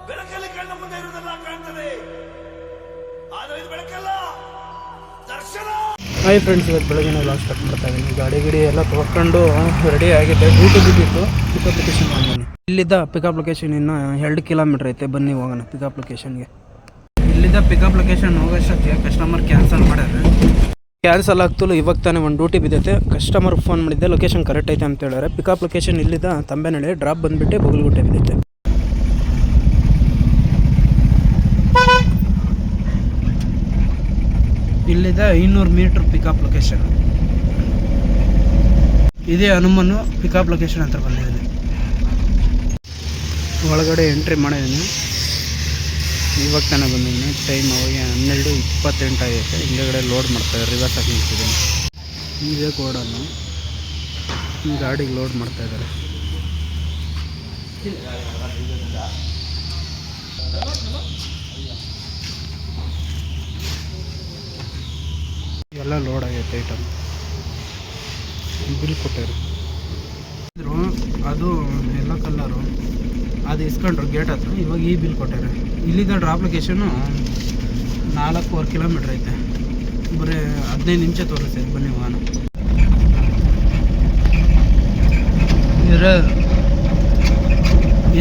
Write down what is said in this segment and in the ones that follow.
ಬೆಳಕಲ್ಲಿ ಕಣ್ಣ ಮುಂದೆ ಇರುವುದೆಲ್ಲ ಕಾಣ್ತದೆ, ಆದರೆ ಇದು ಬೆಳಕಲ್ಲ, ದರ್ಶನ. ಹಾಯ್ ಫ್ರೆಂಡ್ಸ್, ಇವತ್ತು ಬೆಳಗ್ಗೆ ಲಾಸ್ಟ್ ಸ್ಟಾರ್ಟ್ ಮಾಡ್ತಾ ಇದ್ದೀನಿ. ಗಾಡಿ ಎಲ್ಲ ತೊಳ್ಕೊಂಡು ರೆಡಿ ಆಗಿದೆ. ಡ್ಯೂಟಿ ಬಿದ್ದಿತ್ತು. ಪಿಕಪ್ ಲೊಕೇಶನ್ ಬಂದಿದ್ದೀನಿ. ಇಲ್ಲಿದ್ದ ಪಿಕಪ್ ಲೊಕೇಶನ್ ಇನ್ನು 2 ಕಿಲೋಮೀಟ್ರ್ ಐತೆ. ಬನ್ನಿ ಹೋಗೋಣ ಪಿಕಪ್ ಲೊಕೇಶನ್ಗೆ. ಇಲ್ಲಿದ್ದ ಪಿಕಪ್ ಲೊಕೇಶನ್ ಹೋಗೋಷ್ಟೊತ್ತಿಗೆ ಕಸ್ಟಮರ್ ಕ್ಯಾನ್ಸಲ್ ಮಾಡ್ಯಾರ. ಕ್ಯಾನ್ಸಲ್ ಆಗ್ತಲೂ ಇವಾಗ ತಾನೇ ಒಂದು ಡ್ಯೂಟಿ ಬಿದ್ದೈತೆ. ಕಸ್ಟಮರ್ ಫೋನ್ ಮಾಡಿದ್ದೆ, ಲೊಕೇಶನ್ ಕರೆಕ್ಟ್ ಐತೆ ಅಂತ ಹೇಳ್ಯಾರೆ. ಪಿಕಪ್ ಲೊಕೇಶನ್ ಇಲ್ಲಿದ್ದ ತಂಬೆನಳ್ಳಿ, ಡ್ರಾಪ್ ಬಂದುಬಿಟ್ಟು ಬಗಲ್ಗುಟ್ಟೆ ಬಿದ್ದೈತೆ. ಇಲ್ಲಿದ್ದ 200 ಮೀಟ್ರ್ ಪಿಕಪ್ ಲೊಕೇಶನ್. ಇದೇ ಹನುಮನ್ನು ಪಿಕಪ್ ಲೊಕೇಶನ್ ಅಂತ ಬಂದಿದ್ದೀನಿ. ಒಳಗಡೆ ಎಂಟ್ರಿ ಮಾಡಿದ್ದೀನಿ. ಇವಾಗ ತಾನೇ ಬಂದಿದ್ದೀನಿ. ಟೈಮ್ ಅವಾಗ 12:28 ಆಗೈತೆ. ಹಿಂದೆಗಡೆ ಲೋಡ್ ಮಾಡ್ತಾಯಿದ್ದಾರೆ. ರಿವರ್ಸ್ ಆಗಿ ನಿಂತಿದ್ದೀನಿ. ಇದೇ ಗೋಡನ್ನು ಗಾಡಿಗೆ ಲೋಡ್ ಮಾಡ್ತಾಯಿದ್ದಾರೆ. ಎಲ್ಲ ಲೋಡ್ ಆಗೈತೆ ಐಟಮ್. ಬಿಲ್ ಕೊಟ್ಟರು. ಅದು ಎಲ್ಲ ಕಲ್ಲರು ಅದು ಇಸ್ಕೊಂಡ್ರು ಗೇಟ್ ಹತ್ರ. ಇವಾಗ ಈ ಬಿಲ್ ಕೊಟ್ಟಾರೆ. ಇಲ್ಲಿದ್ದ ಡ್ರಾಪ್ ಲೊಕೇಶನು 4.25 ಕಿಲೋಮೀಟ್ರ್ ಐತೆ. ಬರೀ 15 ನಿಮಿಷ ತೋರಿಸ್ತೈತೆ. ಬನ್ನಿ ಹೋಗೋಣ.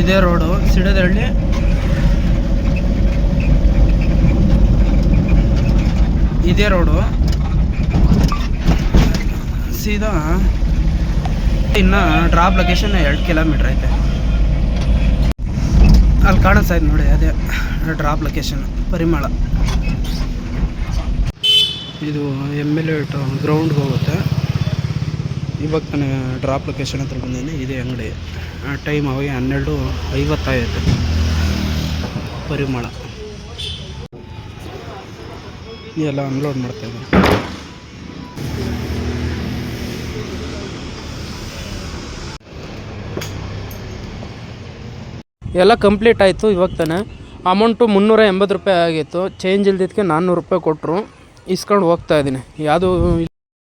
ಇದೇ ರೋಡು ಸಿಡದಹಳ್ಳಿ. ಇದೇ ರೋಡು ಸೀದಾ ಇನ್ನು ಡ್ರಾಪ್ ಲೊಕೇಶನ್ 2 ಕಿಲೋಮೀಟ್ರ್ ಐತೆ. ಅಲ್ಲಿ ಕಾಣಿಸ್ತಾಯಿದೆ ನೋಡಿ, ಅದೇ ಡ್ರಾಪ್ ಲೊಕೇಶನ್ ಪರಿಮಳ. ಇದು MLA ಗ್ರೌಂಡ್ಗೆ ಹೋಗುತ್ತೆ. ಇವಾಗ ತಾನೇ ಡ್ರಾಪ್ ಲೊಕೇಶನ್ ಹತ್ರ ಬಂದಿದ್ದೀನಿ. ಇದೇ ಅಂಗಡಿ. ಟೈಮ್ ಅವಾಗ 12:50 ಆಗೈತೆ. ಪರಿಮಳ ಎಲ್ಲ ಅನ್ಲೋಡ್ ಮಾಡ್ತಾಯಿದ್ದೀನಿ. ಎಲ್ಲ ಕಂಪ್ಲೀಟ್ ಆಯಿತು. ಇವಾಗ ತಾನೆ ಅಮೌಂಟು 380 ರೂಪಾಯಿ ಆಗಿತ್ತು. ಚೇಂಜ್ ಇಲ್ದಿದ್ದಕ್ಕೆ 400 ರೂಪಾಯಿ ಕೊಟ್ಟರು. ಇಸ್ಕೊಂಡು ಹೋಗ್ತಾಯಿದ್ದೀನಿ. ಯಾವುದು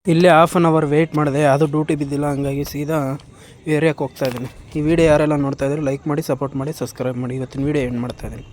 ಇಲ್ಲೇ 1/2 ಅವರ್ ವೆಯ್ಟ್ ಮಾಡಿದೆ. ಯಾವುದು ಡ್ಯೂಟಿ ಬಿದ್ದಿಲ್ಲ. ಹಂಗಾಗಿ ಸೀದಾ ಏರಿಯಾಕ್ಕೆ ಹೋಗ್ತಾಯಿದ್ದೀನಿ. ಈ ವಿಡಿಯೋ ಯಾರೆಲ್ಲ ನೋಡ್ತಾಯಿದ್ರೆ ಲೈಕ್ ಮಾಡಿ, ಸಪೋರ್ಟ್ ಮಾಡಿ, ಸಬ್ಸ್ಕ್ರೈಬ್ ಮಾಡಿ. ಇವತ್ತಿನ ವಿಡಿಯೋ ಎಂಡ್ ಮಾಡ್ತಾಯಿದ್ದೀನಿ.